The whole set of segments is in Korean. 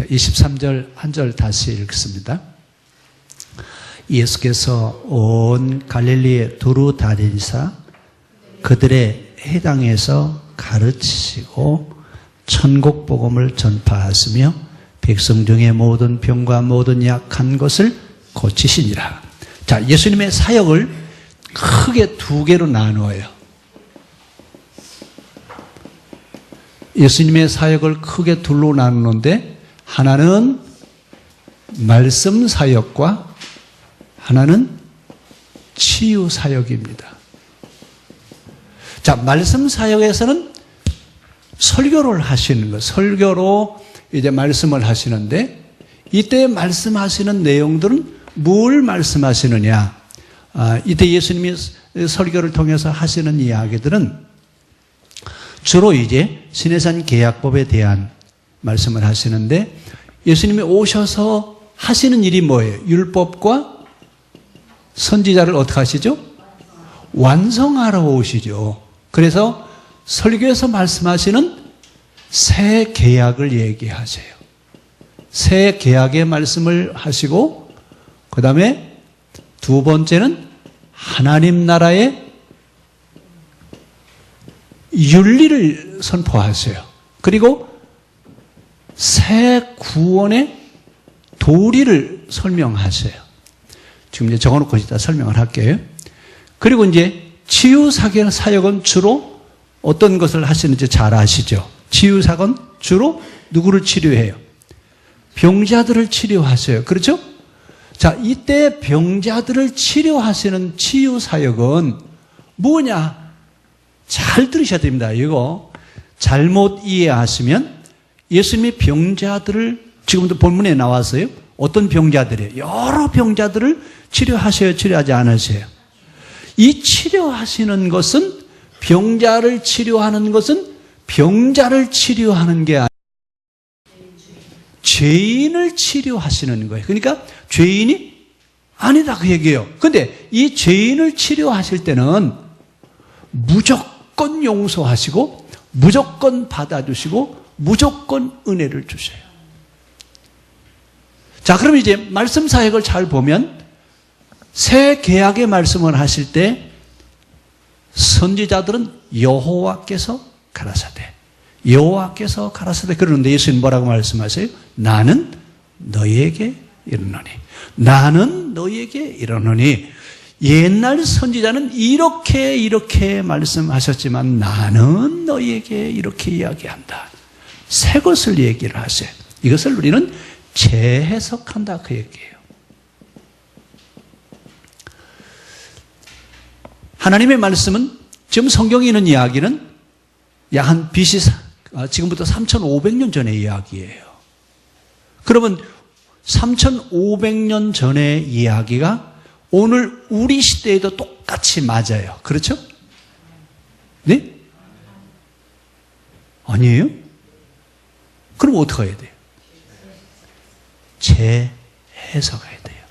23절 한 절 다시 읽습니다. 예수께서 온 갈릴리에 두루 다니사 그들의 회당에서 가르치시고 천국 복음을 전파하시며 백성 중에 모든 병과 모든 약한 것을 고치시니라. 자, 예수님의 사역을 크게 두 개로 나누어요. 예수님의 사역을 크게 둘로 나누는데 하나는 말씀 사역과 하나는 치유 사역입니다. 자, 말씀 사역에서는 설교를 하시는 거, 설교로 이제 말씀을 하시는데 이때 말씀하시는 내용들은 뭘 말씀하시느냐? 이때 예수님이 설교를 통해서 하시는 이야기들은 주로 이제 시내산 계약법에 대한 말씀을 하시는데 예수님이 오셔서 하시는 일이 뭐예요? 율법과 선지자를 어떻게 하시죠? 완성하러 오시죠. 그래서 설교에서 말씀하시는 새 계약을 얘기하세요. 새 계약의 말씀을 하시고 그 다음에 두 번째는 하나님 나라의 윤리를 선포하세요. 그리고 새 구원의 도리를 설명하세요. 지금 이제 적어놓고 이따 설명을 할게요. 그리고 이제 치유 사역은 주로 어떤 것을 하시는지 잘 아시죠? 치유 사역은 주로 누구를 치료해요? 병자들을 치료하세요. 그렇죠? 자, 이때 병자들을 치료하시는 치유 사역은 뭐냐? 잘 들으셔야 됩니다. 이거 잘못 이해하시면 예수님이 병자들을 지금도 본문에 나왔어요. 어떤 병자들이에요? 여러 병자들을 치료하셔요? 치료하지 않으세요? 이 치료하시는 것은 병자를 치료하는 것은 병자를 치료하는 게 아니라 죄인을 치료하시는 거예요. 그러니까 죄인이 아니다 그 얘기예요. 그런데 이 죄인을 치료하실 때는 무조건 용서하시고 무조건 받아주시고 무조건 은혜를 주셔요. 자, 그럼 이제 말씀 사역을 잘 보면 새 계약의 말씀을 하실 때 선지자들은 여호와께서 가라사대 여호와께서 가라사대 그러는데 예수님 뭐라고 말씀하세요? 나는 너희에게 이르노니 나는 너희에게 이르노니 옛날 선지자는 이렇게 말씀하셨지만 나는 너희에게 이렇게 이야기한다. 새 것을 얘기를 하세요. 이것을 우리는 재해석한다 그 얘기예요. 하나님의 말씀은 지금 성경에 있는 이야기는 약 한 BC 지금부터 3,500년 전의 이야기예요. 그러면 3,500년 전의 이야기가 오늘 우리 시대에도 똑같이 맞아요. 그렇죠? 네? 아니에요? 그럼 어떻게 해야 돼요? 재해석해야 돼요.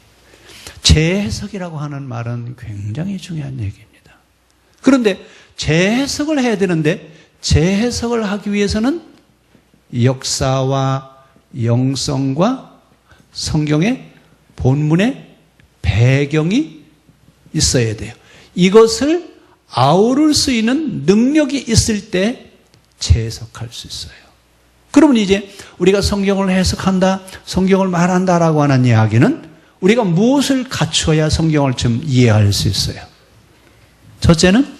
재해석이라고 하는 말은 굉장히 중요한 얘기입니다. 그런데 재해석을 해야 되는데 재해석을 하기 위해서는 역사와 영성과 성경의 본문의 배경이 있어야 돼요. 이것을 아우를 수 있는 능력이 있을 때 재해석할 수 있어요. 그러면 이제 우리가 성경을 해석한다, 성경을 말한다라고 하는 이야기는 우리가 무엇을 갖춰야 성경을 좀 이해할 수 있어요? 첫째는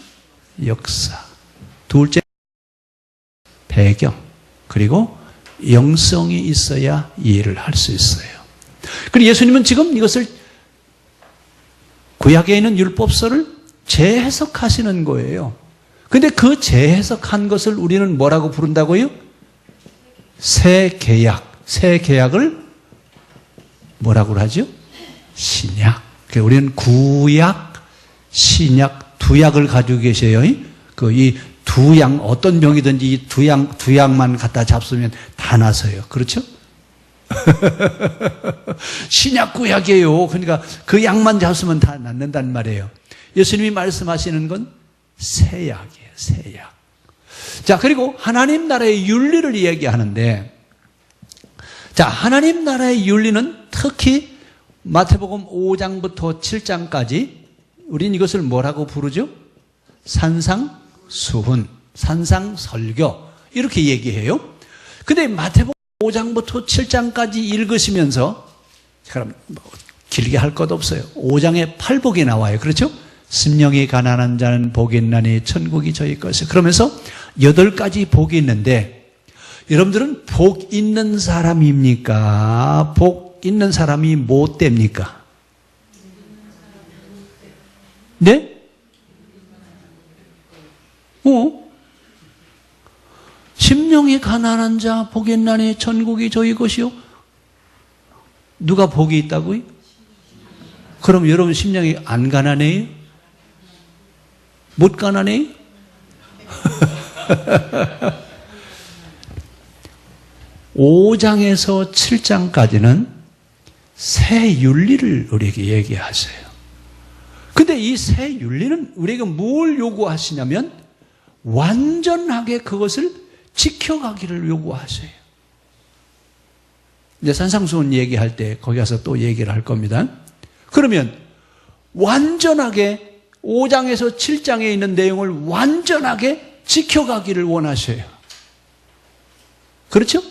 역사, 둘째 배경, 그리고 영성이 있어야 이해를 할 수 있어요. 그리고 예수님은 지금 이것을 구약에 있는 율법서를 재해석하시는 거예요. 그런데 그 재해석한 것을 우리는 뭐라고 부른다고요? 새 계약. 새 계약을 뭐라고 하죠? 신약. 우리는 구약, 신약, 두약을 가지고 계세요. 이 두약, 어떤 병이든지 이 두약만 갖다 잡수면 다 나서요. 그렇죠? 신약 구약이에요. 그러니까 그 약만 잡수면 다 낫는단 말이에요. 예수님이 말씀하시는 건 새 약이에요. 새 약. 자, 그리고 하나님 나라의 윤리를 얘기하는데 자, 하나님 나라의 윤리는 특히 마태복음 5장부터 7장까지 우린 이것을 뭐라고 부르죠? 산상수훈, 산상설교 이렇게 얘기해요. 근데 마태복음 5장부터 7장까지 읽으시면서 그럼 길게 할 것 없어요. 5장에 8복이 나와요. 그렇죠? 심령이 가난한 자는 복이 있나니 천국이 저희 것이요. 그러면서 8가지 복이 있는데 여러분들은 복 있는 사람입니까? 복 있는 사람이 뭐 됩니까? 네? 심령이 가난한 자 복이 있나니 천국이 저희 것이요. 누가 복이 있다고요? 그럼 여러분 심령이 안 가난해요? 못 가난해요? (5장에서) (7장까지는) 새 윤리를 우리에게 얘기하세요. 근데 이 새 윤리는 우리에게 뭘 요구하시냐면 완전하게 그것을 지켜가기를 요구하세요. 이제 산상수훈 얘기할 때 거기 가서 또 얘기를 할 겁니다. 그러면 완전하게 5장에서 7장에 있는 내용을 완전하게 지켜가기를 원하셔요. 그렇죠?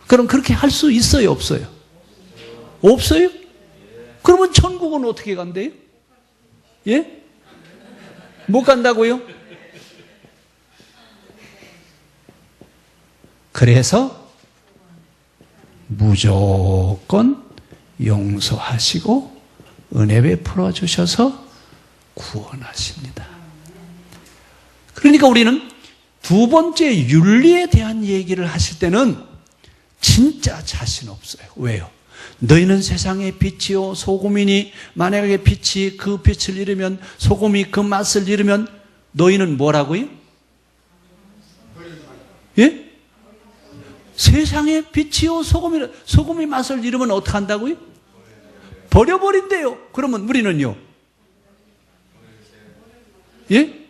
그럼 그렇게 할 수 있어요, 없어요? 없어요? 그러면 천국은 어떻게 간대요? 예? 못 간다고요? 그래서 무조건 용서하시고 은혜 베풀어 주셔서 구원하십니다. 그러니까 우리는 두 번째 윤리에 대한 얘기를 하실 때는 진짜 자신 없어요. 왜요? 너희는 세상의 빛이요 소금이니 만약에 빛이 그 빛을 잃으면 소금이 그 맛을 잃으면 너희는 뭐라고요? 예? 세상의 빛이요 소금이 맛을 잃으면 어떻게 한다고요? 버려버린대요. 그러면 우리는요? 예?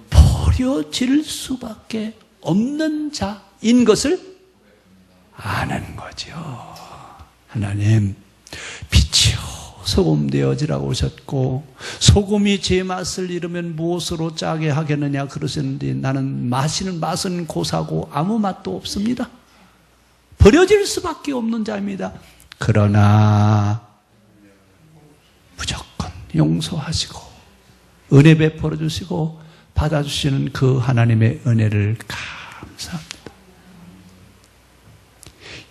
버려질 수밖에 없는 자인 것을 아는 거죠. 하나님, 빛이요 소금 되어지라고 오셨고 소금이 제 맛을 잃으면 무엇으로 짜게 하겠느냐 그러셨는데 나는 마시는 맛은 고사고 아무 맛도 없습니다. 버려질 수밖에 없는 자입니다. 그러나 무조건 용서하시고 은혜 베풀어 주시고 받아주시는 그 하나님의 은혜를 감사합니다.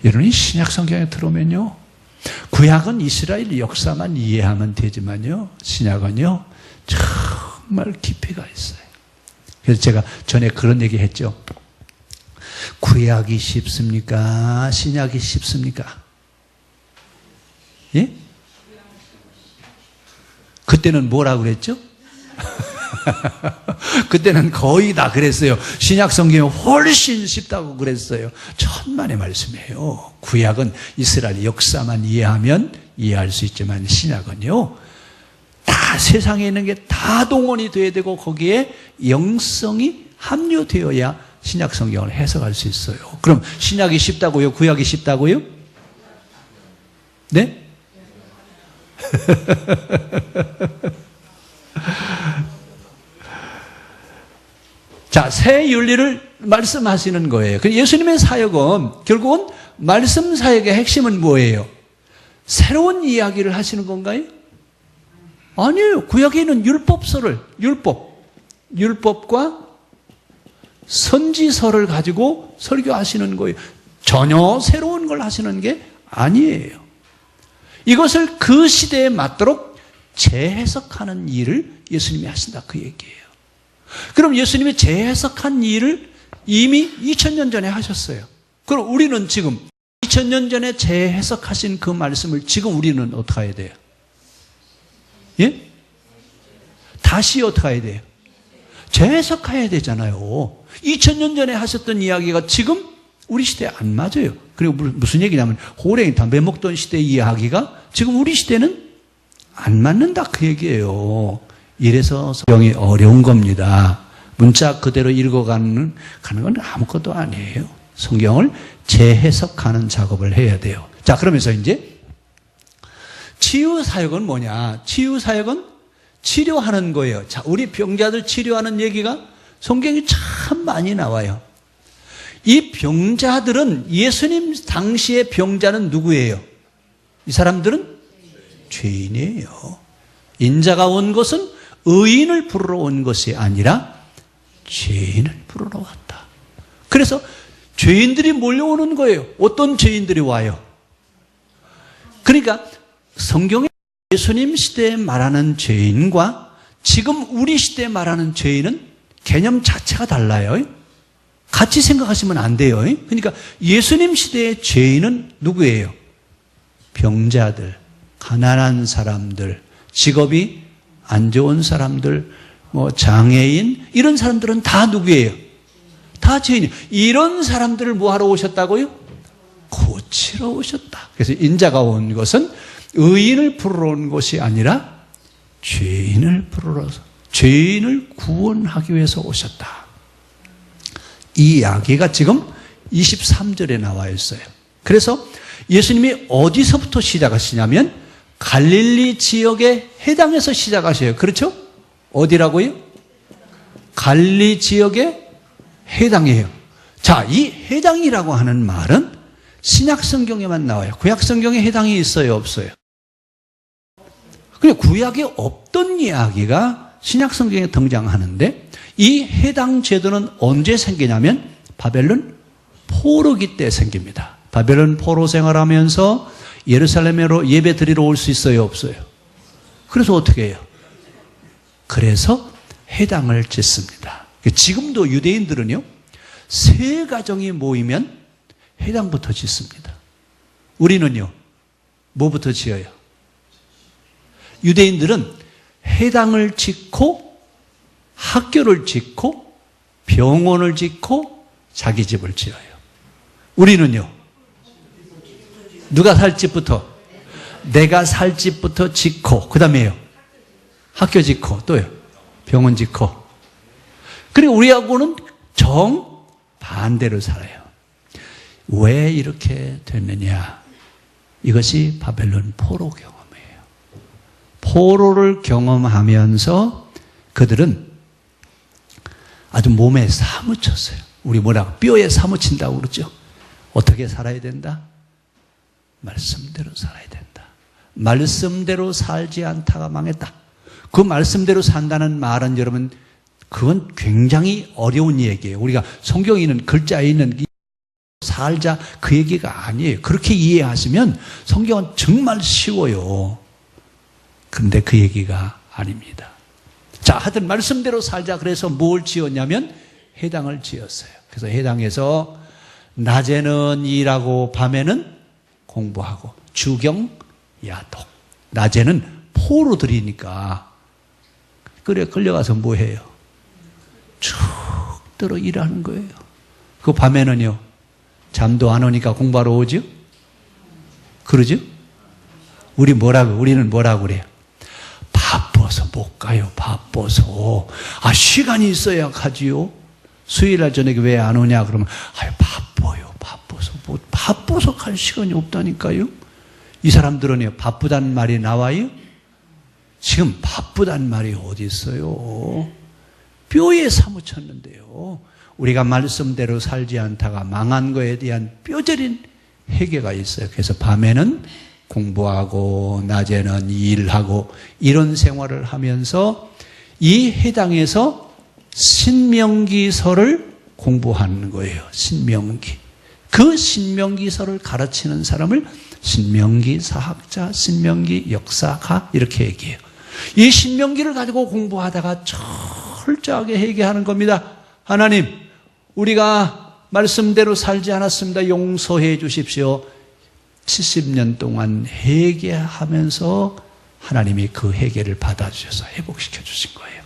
여러분이 신약 성경에 들어오면요, 구약은 이스라엘 역사만 이해하면 되지만요, 신약은요 정말 깊이가 있어요. 그래서 제가 전에 그런 얘기 했죠. 구약이 쉽습니까? 신약이 쉽습니까? 예? 그때는 뭐라고 그랬죠? 그때는 거의 다 그랬어요. 신약 성경이 훨씬 쉽다고 그랬어요. 천만의 말씀이에요. 구약은 이스라엘 역사만 이해하면 이해할 수 있지만 신약은요 다 세상에 있는 게 다 동원이 돼야 되고 거기에 영성이 합류되어야 신약 성경을 해석할 수 있어요. 그럼 신약이 쉽다고요? 구약이 쉽다고요? 네? 자, 새 윤리를 말씀하시는 거예요. 예수님의 사역은 결국은 말씀 사역의 핵심은 뭐예요? 새로운 이야기를 하시는 건가요? 아니에요. 구약에 있는 율법서를 율법과 선지서를 가지고 설교하시는 거예요. 전혀 새로운 걸 하시는 게 아니에요. 이것을 그 시대에 맞도록 재해석하는 일을 예수님이 하신다 그 얘기예요. 그럼 예수님이 재해석한 일을 이미 2000년 전에 하셨어요. 그럼 우리는 지금 2000년 전에 재해석하신 그 말씀을 지금 우리는 어떻게 해야 돼요? 예? 다시 어떻게 해야 돼요? 재해석해야 되잖아요. 2000년 전에 하셨던 이야기가 지금 우리 시대에 안 맞아요. 그리고 무슨 얘기냐면 호랭이 담배 먹던 시대 이야기가 지금 우리 시대는 안 맞는다 그 얘기예요. 이래서 성경이 어려운 겁니다. 문자 그대로 읽어가는 건 아무것도 아니에요. 성경을 재해석하는 작업을 해야 돼요. 자, 그러면서 이제 치유사역은 뭐냐? 치유사역은 치료하는 거예요. 자, 우리 병자들 치료하는 얘기가 성경에 참 많이 나와요. 이 병자들은 예수님 당시의 병자는 누구예요? 이 사람들은 죄인이에요. 인자가 온 것은 의인을 부르러 온 것이 아니라 죄인을 부르러 왔다. 그래서 죄인들이 몰려오는 거예요. 어떤 죄인들이 와요? 그러니까 성경에 예수님 시대에 말하는 죄인과 지금 우리 시대에 말하는 죄인은 개념 자체가 달라요. 같이 생각하시면 안 돼요. 그러니까 예수님 시대의 죄인은 누구예요? 병자들, 가난한 사람들, 직업이 안 좋은 사람들, 장애인, 이런 사람들은 다 누구예요? 다 죄인이에요. 이런 사람들을 뭐하러 오셨다고요? 고치러 오셨다. 그래서 인자가 온 것은 의인을 부르러 온 것이 아니라 죄인을 부르러서 죄인을 구원하기 위해서 오셨다. 이 이야기가 지금 23절에 나와 있어요. 그래서 예수님이 어디서부터 시작하시냐면 갈릴리 지역의 해당에서 시작하셔요. 그렇죠? 어디라고요? 갈릴리 지역의 해당이에요. 자, 이 해당이라고 하는 말은 신약 성경에만 나와요. 구약 성경에 해당이 있어요, 없어요? 그냥 구약에 없던 이야기가 신약 성경에 등장하는데 이 해당 제도는 언제 생기냐면 바벨론 포로기 때 생깁니다. 바벨론 포로 생활하면서 예루살렘으로 예배 드리러 올 수 있어요, 없어요? 그래서 어떻게 해요? 그래서 해당을 짓습니다. 지금도 유대인들은요, 세 가정이 모이면 해당부터 짓습니다. 우리는요, 뭐부터 지어요? 유대인들은 해당을 짓고 학교를 짓고 병원을 짓고 자기 집을 지어요. 우리는요, 누가 살 집부터? 내가 살 집부터 짓고, 그 다음에요, 학교 짓고, 또요, 병원 짓고. 그리고 우리하고는 정반대로 살아요. 왜 이렇게 됐느냐? 이것이 바벨론 포로 경험이에요. 포로를 경험하면서 그들은 아주 몸에 사무쳤어요. 우리 뭐라고? 뼈에 사무친다고 그러죠. 어떻게 살아야 된다? 말씀대로 살아야 된다. 말씀대로 살지 않다가 망했다. 그 말씀대로 산다는 말은 여러분, 그건 굉장히 어려운 얘기예요. 우리가 성경에 있는 글자에 있는 살자, 그 얘기가 아니에요. 그렇게 이해하시면 성경은 정말 쉬워요. 근데 그 얘기가 아닙니다. 자, 하여튼 말씀대로 살자. 그래서 뭘 지었냐면 해당을 지었어요. 그래서 해당에서 낮에는 일하고 밤에는 공부하고 주경, 야독. 낮에는 포로들이니까 그래 끌려가서 뭐 해요? 쭉 들어 일하는 거예요. 그 밤에는요, 잠도 안 오니까 공부하러 오죠? 그러죠? 우리는 뭐라고 그래요? 바빠서 못 가요. 바빠서. 시간이 있어야 가지요. 수요일날 저녁에 왜 안 오냐 그러면 바빠요. 바빠서 갈 시간이 없다니까요. 이 사람들은요, 바쁘단 말이 나와요? 지금 바쁘단 말이 어디 있어요? 뼈에 사무쳤는데요. 우리가 말씀대로 살지 않다가 망한 거에 대한 뼈저린 회개가 있어요. 그래서 밤에는 공부하고 낮에는 일하고 이런 생활을 하면서 이 해당에서 신명기서를 공부하는 거예요. 신명기. 그 신명기서를 가르치는 사람을 신명기 사학자, 신명기 역사가 이렇게 얘기해요. 이 신명기를 가지고 공부하다가 철저하게 회개하는 겁니다. 하나님, 우리가 말씀대로 살지 않았습니다. 용서해 주십시오. 70년 동안 회개하면서 하나님이 그 회개를 받아주셔서 회복시켜 주신 거예요.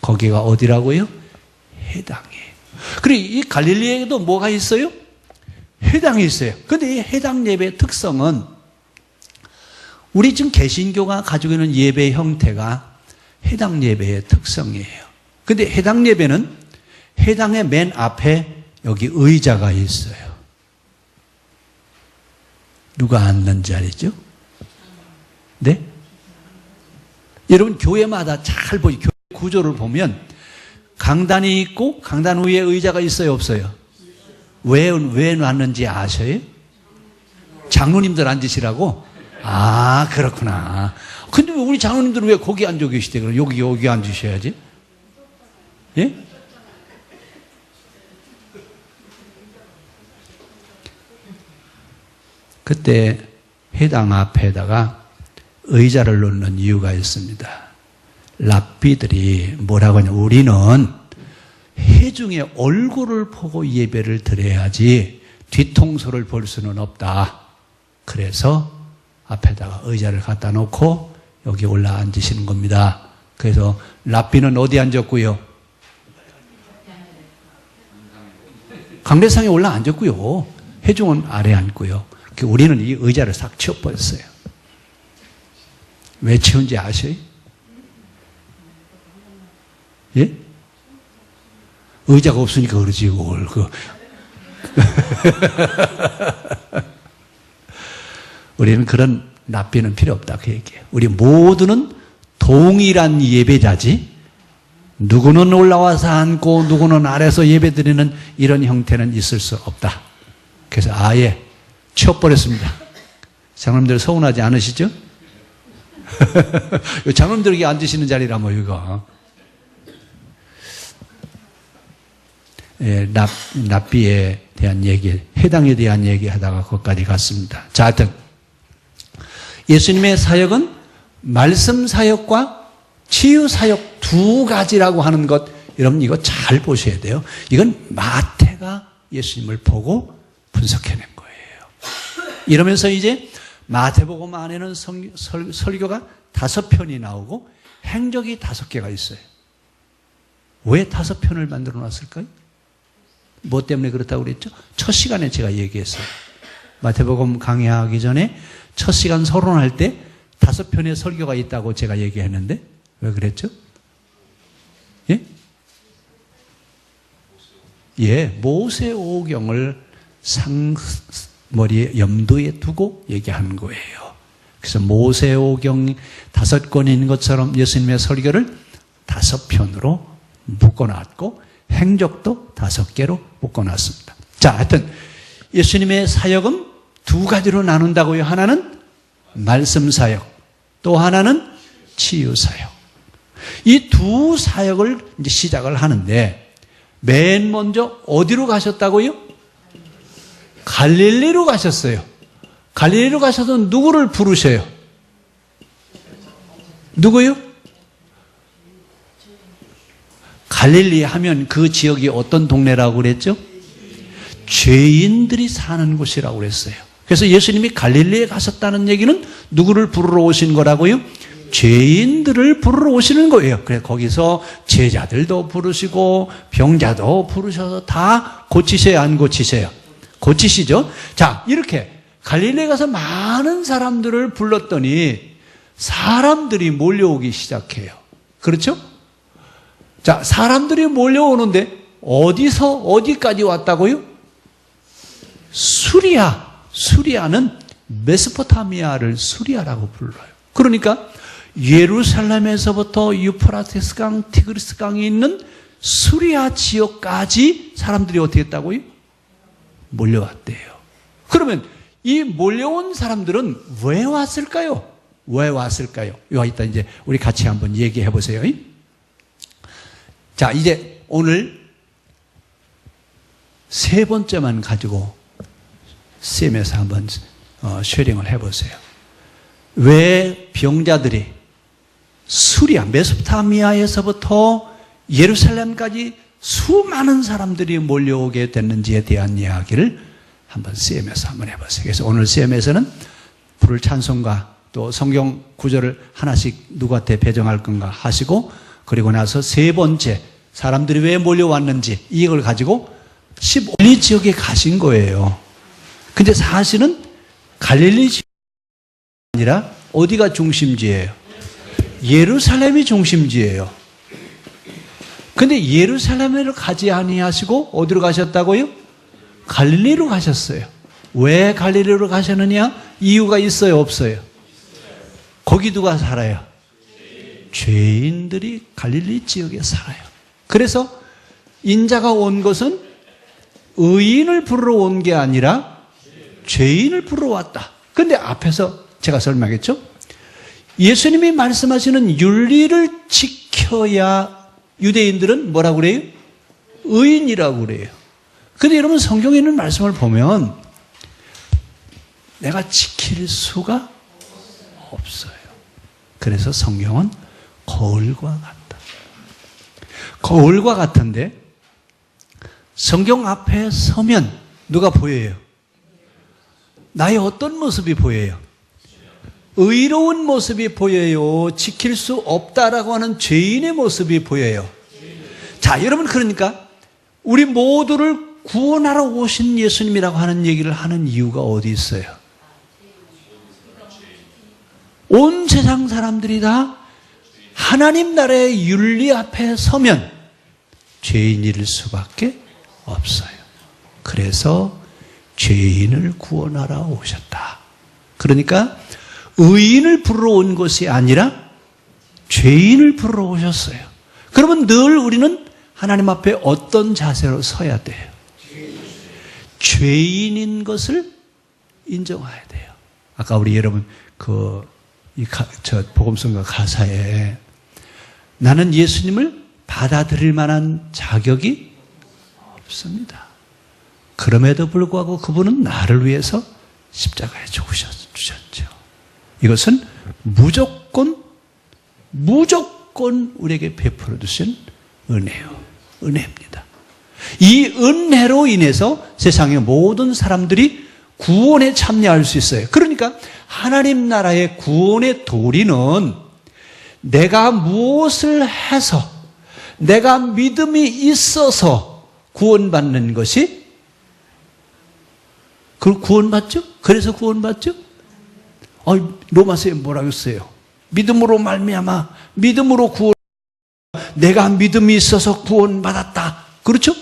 거기가 어디라고요? 해당이에요. 그리고 이 갈릴리에도 뭐가 있어요? 해당이 있어요. 그런데 이 해당 예배의 특성은 우리 지금 개신교가 가지고 있는 예배 형태가 해당 예배의 특성이에요. 그런데 해당 예배는 해당의 맨 앞에 여기 의자가 있어요. 누가 앉는 자리죠? 네? 여러분 교회마다 잘 보시 교회 구조를 보면 강단이 있고 강단 위에 의자가 있어요, 없어요? 왜 놨는지 아셔요? 장로님들 앉으시라고? 아, 그렇구나. 근데 왜 우리 장로님들은 왜 거기 앉아 계시대? 그럼 여기 앉으셔야지. 예? 그때 회당 앞에다가 의자를 놓는 이유가 있습니다. 랍비들이 뭐라고 하냐, 우리는 회중의 얼굴을 보고 예배를 드려야지 뒤통수를 볼 수는 없다. 그래서 앞에다가 의자를 갖다 놓고 여기 올라 앉으시는 겁니다. 그래서 랍비는 어디 앉았고요? 강대상에 올라 앉았고요. 회중은 아래 앉고요. 우리는 이 의자를 싹 치워버렸어요. 왜 치운지 아셔요? 예? 의자가 없으니까 그러지, 뭘. 우리는 그런 납비는 필요 없다, 그 얘기예요. 우리 모두는 동일한 예배자지, 누구는 올라와서 앉고, 누구는 아래서 예배 드리는 이런 형태는 있을 수 없다. 그래서 아예 치워버렸습니다. 장로님들 서운하지 않으시죠? 장로님들에게 앉으시는 자리라며, 이거. 예, 납비에 대한 얘기, 해당에 대한 얘기 하다가 거기까지 갔습니다. 자, 하여튼, 예수님의 사역은 말씀 사역과 치유 사역 두 가지라고 하는 것, 여러분 이거 잘 보셔야 돼요. 이건 마태가 예수님을 보고 분석해낸 거예요. 이러면서 이제 마태복음 안에는 설교가 5편이 나오고 행적이 5개가 있어요. 왜 5편을 만들어 놨을까요? 뭐 때문에 그렇다고 그랬죠? 첫 시간에 제가 얘기했어요. 마태복음 강의하기 전에 첫 시간 서론할 때 5편의 설교가 있다고 제가 얘기했는데 왜 그랬죠? 예? 예, 모세오경을 머리에 염두에 두고 얘기하는 거예요. 그래서 모세오경 5권이 있는 것처럼 예수님의 설교를 5편으로 묶어놨고 행적도 5개로 묶어놨습니다. 자, 하여튼 예수님의 사역은 두 가지로 나눈다고요. 하나는 말씀 사역, 또 하나는 치유 사역. 이 두 사역을 이제 시작을 하는데 맨 먼저 어디로 가셨다고요? 갈릴리로 가셨어요. 갈릴리로 가셔서 누구를 부르셔요? 누구요? 갈릴리 하면 그 지역이 어떤 동네라고 그랬죠? 죄인들이 사는 곳이라고 그랬어요. 그래서 예수님이 갈릴리에 가셨다는 얘기는 누구를 부르러 오신 거라고요? 죄인들을 부르러 오시는 거예요. 그래서 거기서 제자들도 부르시고 병자도 부르셔서 다 고치셔야 안 고치셔요? 고치시죠? 자, 이렇게 갈릴리에 가서 많은 사람들을 불렀더니 사람들이 몰려오기 시작해요. 그렇죠? 자, 사람들이 몰려오는데 어디서 어디까지 왔다고요? 수리아. 수리아는 메소포타미아를 수리아라고 불러요. 그러니까 예루살렘에서부터 유프라테스 강, 티그리스 강이 있는 수리아 지역까지 사람들이 어떻게 했다고요? 몰려왔대요. 그러면 이 몰려온 사람들은 왜 왔을까요? 왜 왔을까요? 여기 있다 이제 우리 같이 한번 얘기해 보세요. 자, 이제 오늘 3번째만 가지고 쌤에서 한번 쉐링을 해보세요. 왜 병자들이 수리아, 메소포타미아에서부터 예루살렘까지 수많은 사람들이 몰려오게 됐는지에 대한 이야기를 한번 쌤에서 한번 해보세요. 그래서 오늘 쌤에서는 부를 찬송가 또 성경 구절을 하나씩 누구한테 배정할 건가 하시고 그리고 나서 3번째 사람들이 왜 몰려왔는지 이걸 가지고 15리 지역에 가신 거예요. 근데 사실은 갈릴리 지역이 아니라 어디가 중심지예요? 예루살렘이 중심지예요. 근데 예루살렘으로 가지 아니하시고 어디로 가셨다고요? 갈릴리로 가셨어요. 왜 갈릴리로 가셨느냐? 이유가 있어요, 없어요? 거기 누가 살아요? 죄인들이 갈릴리 지역에 살아요. 그래서 인자가 온 것은 의인을 부르러 온 게 아니라 죄인을 부르러 왔다. 그런데 앞에서 제가 설명했죠? 예수님이 말씀하시는 윤리를 지켜야 유대인들은 뭐라고 그래요? 의인이라고 그래요. 근데 여러분 성경에 있는 말씀을 보면 내가 지킬 수가 없어요. 그래서 성경은 거울과 같다. 거울과 같은데 성경 앞에 서면 누가 보여요? 나의 어떤 모습이 보여요? 의로운 모습이 보여요? 지킬 수 없다라고 하는 죄인의 모습이 보여요? 자, 여러분 그러니까 우리 모두를 구원하러 오신 예수님이라고 하는 얘기를 하는 이유가 어디 있어요? 온 세상 사람들이 다 하나님 나라의 윤리 앞에 서면 죄인일 수밖에 없어요. 그래서 죄인을 구원하러 오셨다. 그러니까 의인을 부르러 온 것이 아니라 죄인을 부르러 오셨어요. 그러면 늘 우리는 하나님 앞에 어떤 자세로 서야 돼요? 죄인인 것을 인정해야 돼요. 아까 우리 여러분 저 복음성가 가사에 나는 예수님을 받아들일 만한 자격이 없습니다. 그럼에도 불구하고 그분은 나를 위해서 십자가에 죽으셨죠. 이것은 무조건 우리에게 베풀어 주신 은혜입니다. 이 은혜로 인해서 세상의 모든 사람들이 구원에 참여할 수 있어요. 그러니까 하나님 나라의 구원의 도리는 내가 무엇을 해서 내가 믿음이 있어서 구원받는 것이 구원받죠? 그래서 구원받죠? 로마서에 뭐라고 했어요? 믿음으로 말미암아 믿음으로 구원 내가 믿음이 있어서 구원받았다. 그렇죠?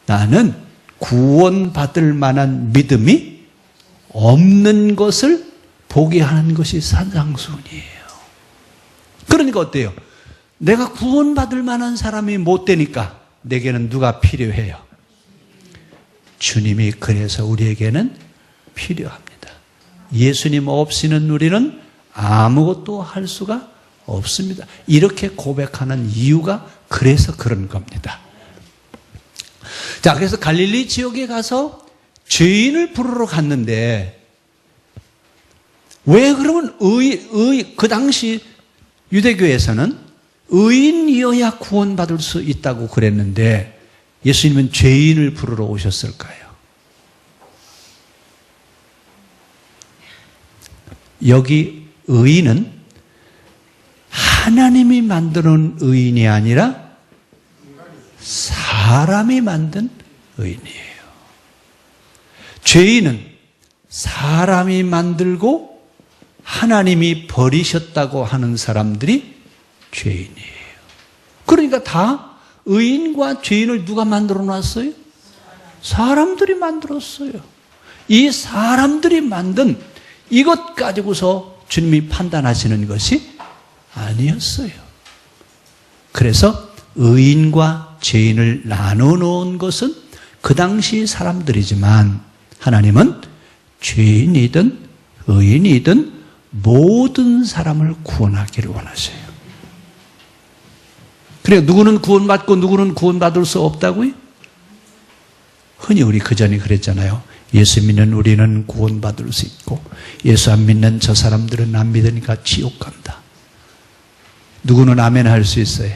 나는 구원받을 만한 믿음이 없는 것을 보게 하는 것이 산상수훈이에요. 그러니까 어때요? 내가 구원받을 만한 사람이 못 되니까 내게는 누가 필요해요? 주님이 그래서 우리에게는 필요합니다. 예수님 없이는 우리는 아무것도 할 수가 없습니다. 이렇게 고백하는 이유가 그래서 그런 겁니다. 자, 그래서 갈릴리 지역에 가서 죄인을 부르러 갔는데 왜 그러면 그 당시 유대교에서는 의인이어야 구원받을 수 있다고 그랬는데 예수님은 죄인을 부르러 오셨을까요? 여기 의인은 하나님이 만드는 의인이 아니라 사람이 만든 의인이에요. 죄인은 사람이 만들고 하나님이 버리셨다고 하는 사람들이 죄인이에요. 그러니까 다 의인과 죄인을 누가 만들어 놨어요? 사람들이 만들었어요. 이 사람들이 만든 이것 가지고서 주님이 판단하시는 것이 아니었어요. 그래서 의인과 죄인을 나눠 놓은 것은 그 당시 사람들이지만 하나님은 죄인이든 의인이든 모든 사람을 구원하기를 원하셔요. 그래, 누구는 구원받고 누구는 구원받을 수 없다고요? 흔히 우리 그전에 그랬잖아요. 예수 믿는 우리는 구원받을 수 있고 예수 안 믿는 저 사람들은 안 믿으니까 지옥 간다. 누구는 아멘 할 수 있어요?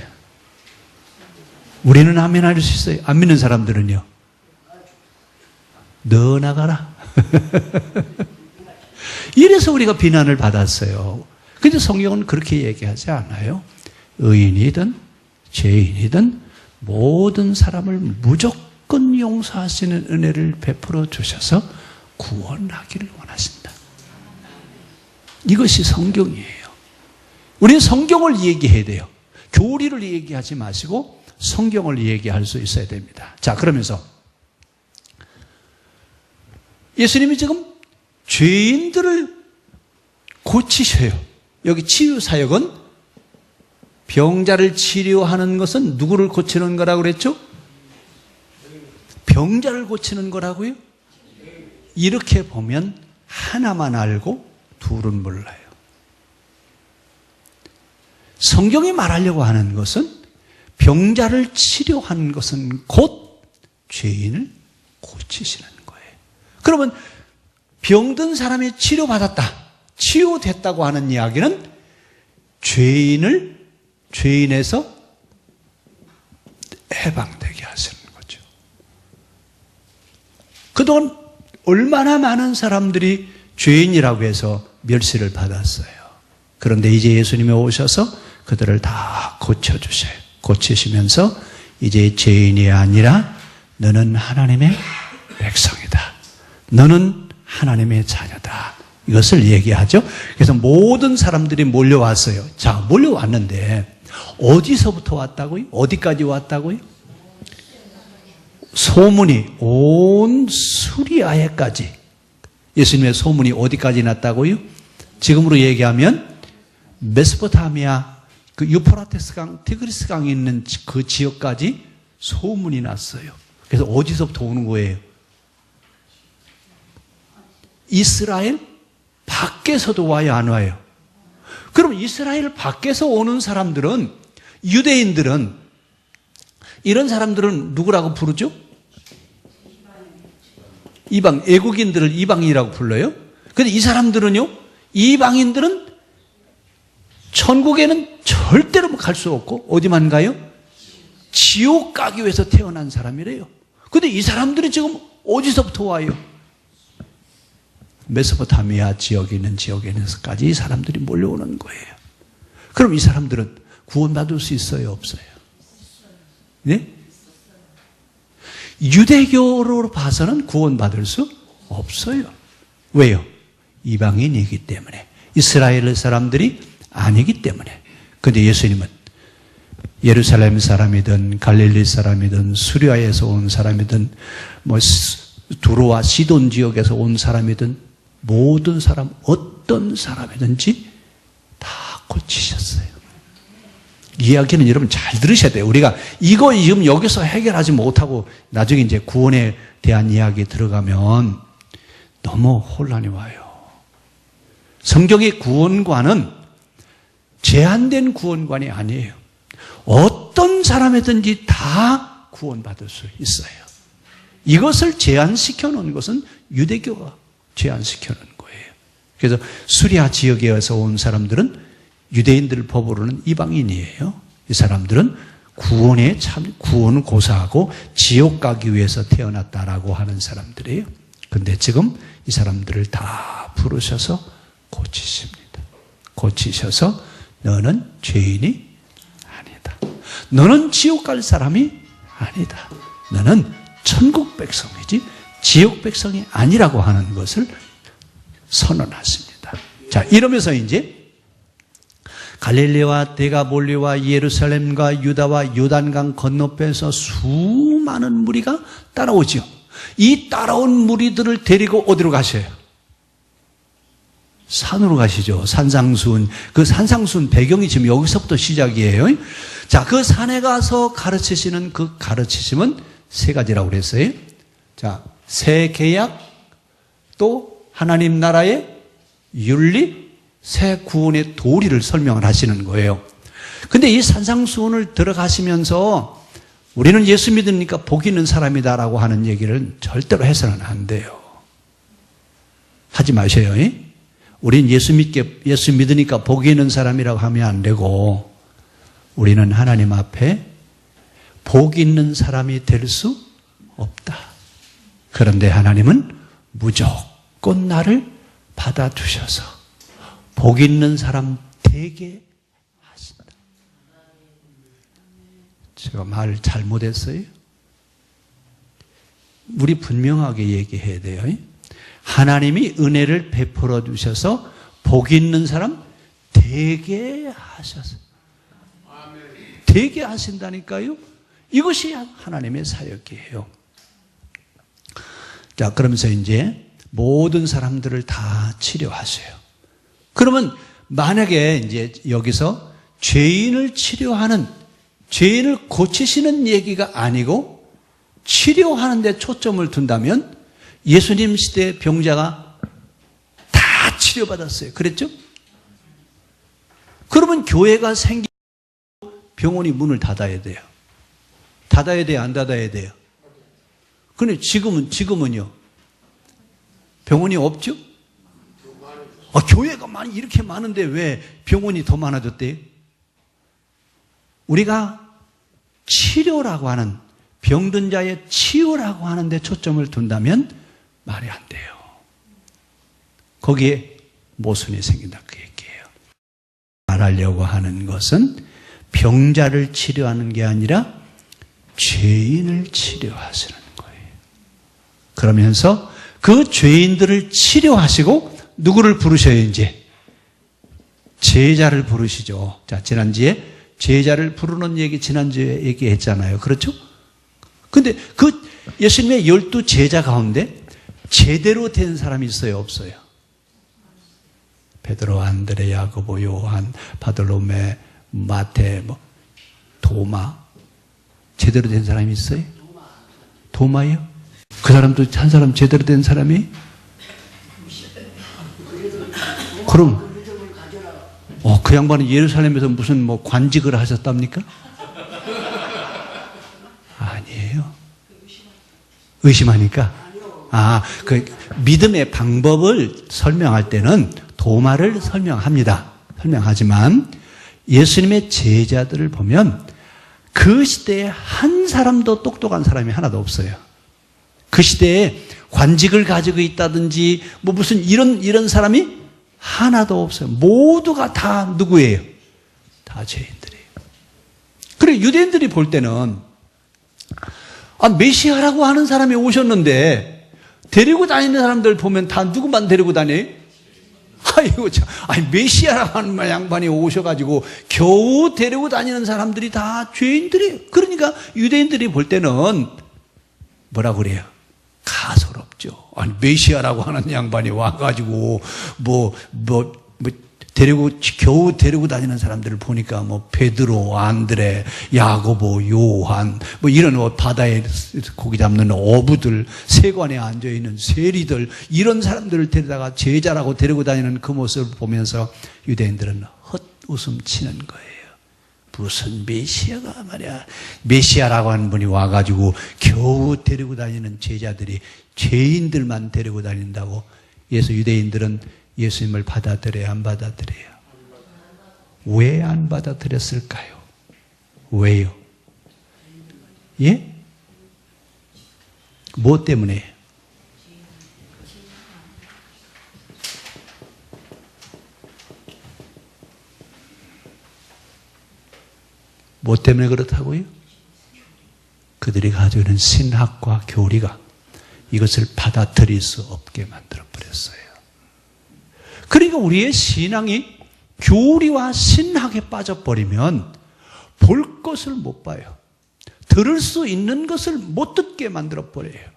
우리는 아멘 할 수 있어요. 안 믿는 사람들은요? 너 나가라. 이래서 우리가 비난을 받았어요. 그런데 성경은 그렇게 얘기하지 않아요. 의인이든 죄인이든 모든 사람을 무조건 용서하시는 은혜를 베풀어 주셔서 구원하기를 원하신다. 이것이 성경이에요. 우리는 성경을 얘기해야 돼요. 교리를 얘기하지 마시고 성경을 얘기할 수 있어야 됩니다. 자, 그러면서 예수님이 지금 죄인들을 고치셔요. 여기 치유사역은 병자를 치료하는 것은 누구를 고치는 거라고 그랬죠? 병자를 고치는 거라고요? 이렇게 보면 하나만 알고 둘은 몰라요. 성경이 말하려고 하는 것은 병자를 치료하는 것은 곧 죄인을 고치시는 거예요. 그러면 병든 사람이 치료받았다, 치유됐다고 하는 이야기는 죄인에서 해방되게 하시는 거죠. 그동안 얼마나 많은 사람들이 죄인이라고 해서 멸시를 받았어요. 그런데 이제 예수님이 오셔서 그들을 다 고쳐주셔요. 고치시면서 이제 죄인이 아니라 너는 하나님의 백성이다, 너는 하나님의 자녀다, 이것을 얘기하죠. 그래서 모든 사람들이 몰려왔어요. 자, 몰려왔는데 어디서부터 왔다고요? 어디까지 왔다고요? 소문이 온 수리아에까지. 예수님의 소문이 어디까지 났다고요? 지금으로 얘기하면 메소포타미아 그 유프라테스 강, 티그리스 강이 있는 그 지역까지 소문이 났어요. 그래서 어디서부터 오는 거예요? 이스라엘 밖에서도 와요, 안 와요? 그럼 이스라엘 밖에서 오는 사람들은, 유대인들은, 이런 사람들은 누구라고 부르죠? 이방, 애국인들을 이방인이라고 불러요. 근데 이 사람들은요, 이방인들은 천국에는 절대로 갈 수 없고 어디만 가요? 지옥 가기 위해서 태어난 사람이래요. 근데 이 사람들이 지금 어디서부터 와요? 메소포타미아 지역에 있는 지역에서까지 이 사람들이 몰려오는 거예요. 그럼 이 사람들은 구원받을 수 있어요, 없어요? 네? 유대교로 봐서는 구원받을 수 없어요. 왜요? 이방인이기 때문에. 이스라엘 사람들이 아니기 때문에. 근데 예수님은 예루살렘 사람이든 갈릴리 사람이든 수리아에서 온 사람이든 뭐 두로와 시돈 지역에서 온 사람이든 모든 사람, 어떤 사람이든지 다 고치셨어요. 이야기는 여러분 잘 들으셔야 돼요. 우리가 이거 지금 여기서 해결하지 못하고 나중에 이제 구원에 대한 이야기 들어가면 너무 혼란이 와요. 성경의 구원관은 제한된 구원관이 아니에요. 어떤 사람이든지 다 구원받을 수 있어요. 이것을 제한시켜 놓은 것은 유대교가 제한시켜 놓은 거예요. 그래서 수리아 지역에서 온 사람들은 유대인들 법으로는 이방인이에요. 이 사람들은 구원에 참 구원을 고사하고 지옥 가기 위해서 태어났다라고 하는 사람들이에요. 그런데 지금 이 사람들을 다 부르셔서 고치십니다. 고치셔서 너는 죄인이 아니다. 너는 지옥 갈 사람이 아니다. 너는 천국 백성이지 지옥 백성이 아니라고 하는 것을 선언하십니다. 자, 이러면서 이제 갈릴리와 데가볼리와 예루살렘과 유다와 요단강 건너편에서 수많은 무리가 따라오죠. 이 따라온 무리들을 데리고 어디로 가셔요? 산으로 가시죠. 산상수훈. 그 산상수훈 배경이 지금 여기서부터 시작이에요. 자, 그 산에 가서 가르치시는 그 가르치심은 세 가지라고 그랬어요. 자, 새 계약, 또 하나님 나라의 윤리, 새 구원의 도리를 설명을 하시는 거예요. 근데 이 산상수훈을 들어가시면서 우리는 예수 믿으니까 복 있는 사람이다라고 하는 얘기를 절대로 해서는 안 돼요. 하지 마셔요. 우린 예수 믿으니까 복 있는 사람이라고 하면 안 되고, 우리는 하나님 앞에 복 있는 사람이 될 수 없다. 그런데 하나님은 무조건 나를 받아주셔서 복 있는 사람 되게 하신다. 제가 말 잘못했어요? 우리 분명하게 얘기해야 돼요. 하나님이 은혜를 베풀어 주셔서 복 있는 사람 되게 하셔서 되게 하신다니까요. 이것이 하나님의 사역이에요. 자, 그러면서 이제 모든 사람들을 다 치료하세요. 그러면 만약에 이제 여기서 죄인을 치료하는, 죄인을 고치시는 얘기가 아니고 치료하는 데 초점을 둔다면 예수님 시대 병자가 다 치료받았어요. 그랬죠? 그러면 교회가 생기고 병원이 문을 닫아야 돼요. 닫아야 돼요? 안 닫아야 돼요? 근데 지금은요? 병원이 없죠? 교회가 이렇게 많은데 왜 병원이 더 많아졌대요? 우리가 치료라고 하는, 병든 자의 치유라고 하는 데 초점을 둔다면 말이 안 돼요. 거기에 모순이 생긴다 그 얘기예요. 말하려고 하는 것은 병자를 치료하는 게 아니라 죄인을 치료하시는 거예요. 그러면서 그 죄인들을 치료하시고 누구를 부르셔요 이제? 제자를 부르시죠. 자, 지난주에 제자를 부르는 얘기 지난주에 얘기했잖아요. 그렇죠? 근데 그 예수님의 12 제자 가운데 제대로 된 사람이 있어요? 없어요? 베드로, 안드레, 야고보, 요한, 바돌로메, 마테, 도마. 제대로 된 사람이 있어요? 도마요? 그 사람도 한 사람 제대로 된 사람이? 그럼 그 양반은 예루살렘에서 무슨 관직을 하셨답니까? 아니에요. 의심하니까? 그 믿음의 방법을 설명할 때는 도마를 설명합니다. 설명하지만 예수님의 제자들을 보면 그 시대에 한 사람도 똑똑한 사람이 하나도 없어요. 그 시대에 관직을 가지고 있다든지 무슨 이런 사람이 하나도 없어요. 모두가 다 누구예요? 다 죄인들이에요. 그리고 유대인들이 볼 때는 메시아라고 하는 사람이 오셨는데 데리고 다니는 사람들 보면 다 누구만 데리고 다녀요? 메시아라고 하는 양반이 오셔가지고 겨우 데리고 다니는 사람들이 다 죄인들이에요. 그러니까 유대인들이 볼 때는 뭐라고 그래요? 가소롭죠. 메시아라고 하는 양반이 와가지고 겨우 데리고 다니는 사람들을 보니까 베드로, 안드레, 야고보, 요한 이런 바다에 고기 잡는 어부들, 세관에 앉아있는 세리들, 이런 사람들을 데려다가 제자라고 데리고 다니는 그 모습을 보면서 유대인들은 헛웃음 치는 거예요. 무슨 메시아가 말이야. 메시아라고 하는 분이 와가지고 겨우 데리고 다니는 제자들이 죄인들만 데리고 다닌다고. 그래서 유대인들은 예수님을 받아들여야 안 받아들여요? 왜 안 받아들였을까요? 왜요? 예? 뭐 때문에? 뭐 때문에 그렇다고요? 그들이 가지고 있는 신학과 교리가 이것을 받아들일 수 없게 만들어버렸어요. 그러니까 우리의 신앙이 교리와 신학에 빠져버리면 볼 것을 못 봐요. 들을 수 있는 것을 못 듣게 만들어버려요.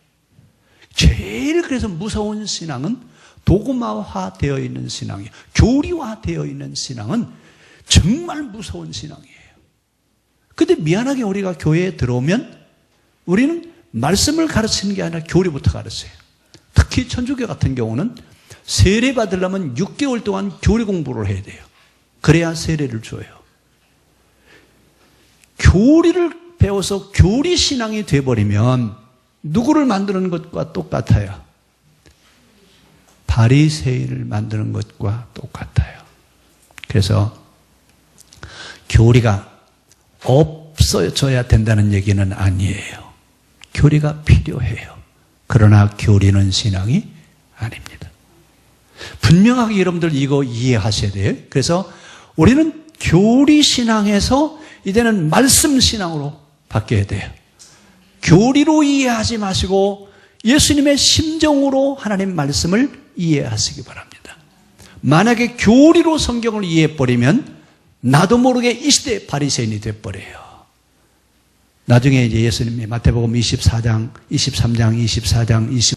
제일 그래서 무서운 신앙은 도구마화되어 있는 신앙이에요. 교리화되어 있는 신앙은 정말 무서운 신앙이에요. 근데 미안하게 우리가 교회에 들어오면 우리는 말씀을 가르치는 게 아니라 교리부터 가르쳐요. 특히 천주교 같은 경우는 세례 받으려면 6개월 동안 교리 공부를 해야 돼요. 그래야 세례를 줘요. 교리를 배워서 교리 신앙이 돼버리면 누구를 만드는 것과 똑같아요? 바리새인을 만드는 것과 똑같아요. 그래서 교리가 없어져야 된다는 얘기는 아니에요. 교리가 필요해요. 그러나 교리는 신앙이 아닙니다. 분명하게 여러분들 이거 이해하셔야 돼요. 그래서 우리는 교리 신앙에서 이제는 말씀 신앙으로 바뀌어야 돼요. 교리로 이해하지 마시고 예수님의 심정으로 하나님 말씀을 이해하시기 바랍니다. 만약에 교리로 성경을 이해해버리면 나도 모르게 이 시대의 바리새인이 돼버려요. 나중에 이제 예수님이 마태복음 23장, 24장,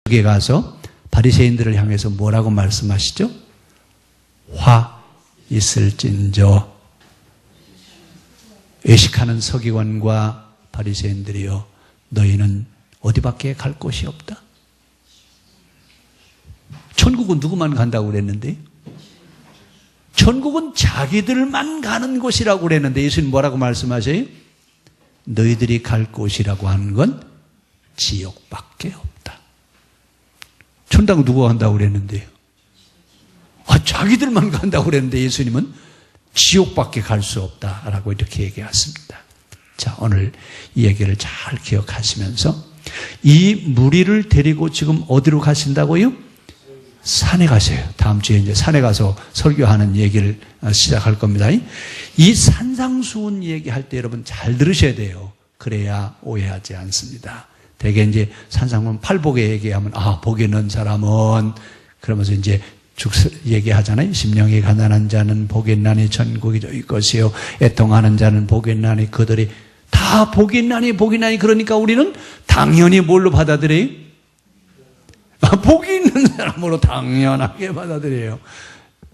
25에 가서 바리새인들을 향해서 뭐라고 말씀하시죠? 화 있을진저 외식하는 서기관과 바리새인들이여 너희는 어디밖에 갈 곳이 없다. 천국은 누구만 간다고 그랬는데? 천국은 자기들만 가는 곳이라고 그랬는데 예수님 뭐라고 말씀하세요? 너희들이 갈 곳이라고 하는 건 지옥밖에 없다. 천당은 누가 간다고 그랬는데요? 자기들만 간다고 그랬는데 예수님은 지옥밖에 갈 수 없다라고 이렇게 얘기했습니다. 자, 오늘 이 얘기를 잘 기억하시면서 이 무리를 데리고 지금 어디로 가신다고요? 산에 가세요. 다음 주에 이제 산에 가서 설교하는 얘기를 시작할 겁니다. 이 산상수훈 얘기할 때 여러분 잘 들으셔야 돼요. 그래야 오해하지 않습니다. 대개 이제 산상수훈 팔복에 얘기하면 복이 있는 사람은 그러면서 이제 얘기하잖아요. 심령이 가난한 자는 복이 있나니 천국이 저희 것이요 애통하는 자는 복이 있나니 그들이 다 복이 있나니 그러니까 우리는 당연히 뭘로 받아들여요? 복이 있는 사람으로 당연하게 받아들여요.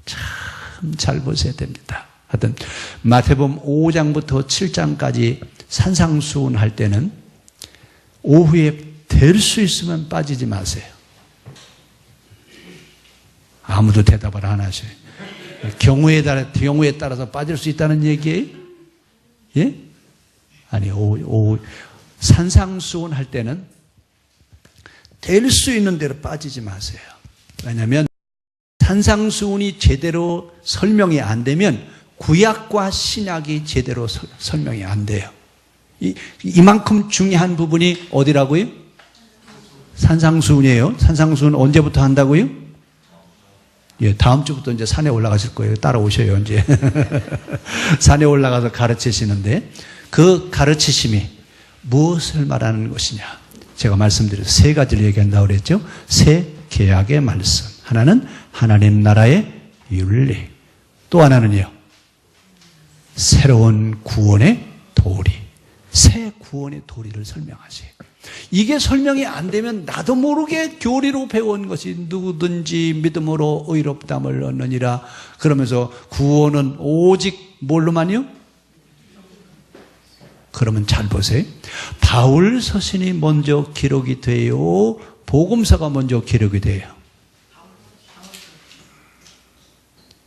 참 잘 보셔야 됩니다. 하여튼 마태복음 5장부터 7장까지 산상수훈 할 때는 오후에 될 수 있으면 빠지지 마세요. 아무도 대답을 안 하셔요. 경우에 따라서 빠질 수 있다는 얘기예요? 예? 아니, 산상수훈 할 때는 될 수 있는 대로 빠지지 마세요. 왜냐하면 산상수훈이 제대로 설명이 안 되면 구약과 신약이 제대로 설명이 안 돼요. 이만큼 중요한 부분이 어디라고요? 산상수훈이에요. 산상수훈 언제부터 한다고요? 예, 다음 주부터 이제 산에 올라가실 거예요. 따라오셔요, 이제. 산에 올라가서 가르치시는데, 그 가르치심이 무엇을 말하는 것이냐? 제가 말씀드려서 세 가지를 얘기한다고 그랬죠? 새 계약의 말씀. 하나는 하나님 나라의 윤리. 또 하나는요, 새로운 구원의 도리. 새 구원의 도리를 설명하세요. 이게 설명이 안 되면 나도 모르게 교리로 배운 것이 누구든지 믿음으로 의롭다함을 얻느니라. 그러면서 구원은 오직 뭘로만요? 그러면 잘 보세요. 바울 서신이 먼저 기록이 돼요? 복음서가 먼저 기록이 돼요?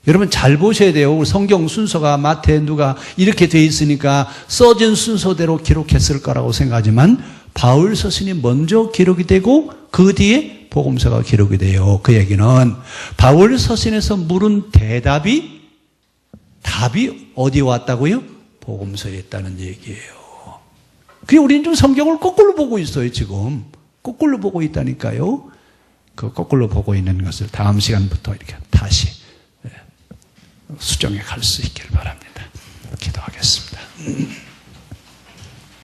여러분 잘 보셔야 돼요. 성경 순서가 마태, 누가 이렇게 돼 있으니까 써진 순서대로 기록했을 거라고 생각하지만 바울 서신이 먼저 기록이 되고 그 뒤에 복음서가 기록이 돼요. 그 얘기는 바울 서신에서 물은 답이 어디 왔다고요? 복음서에 있다는 얘기예요. 그게 우리는 좀 성경을 거꾸로 보고 있어요. 지금 거꾸로 보고 있다니까요. 그 거꾸로 보고 있는 것을 다음 시간부터 이렇게 다시 수정해 갈 수 있기를 바랍니다. 기도하겠습니다.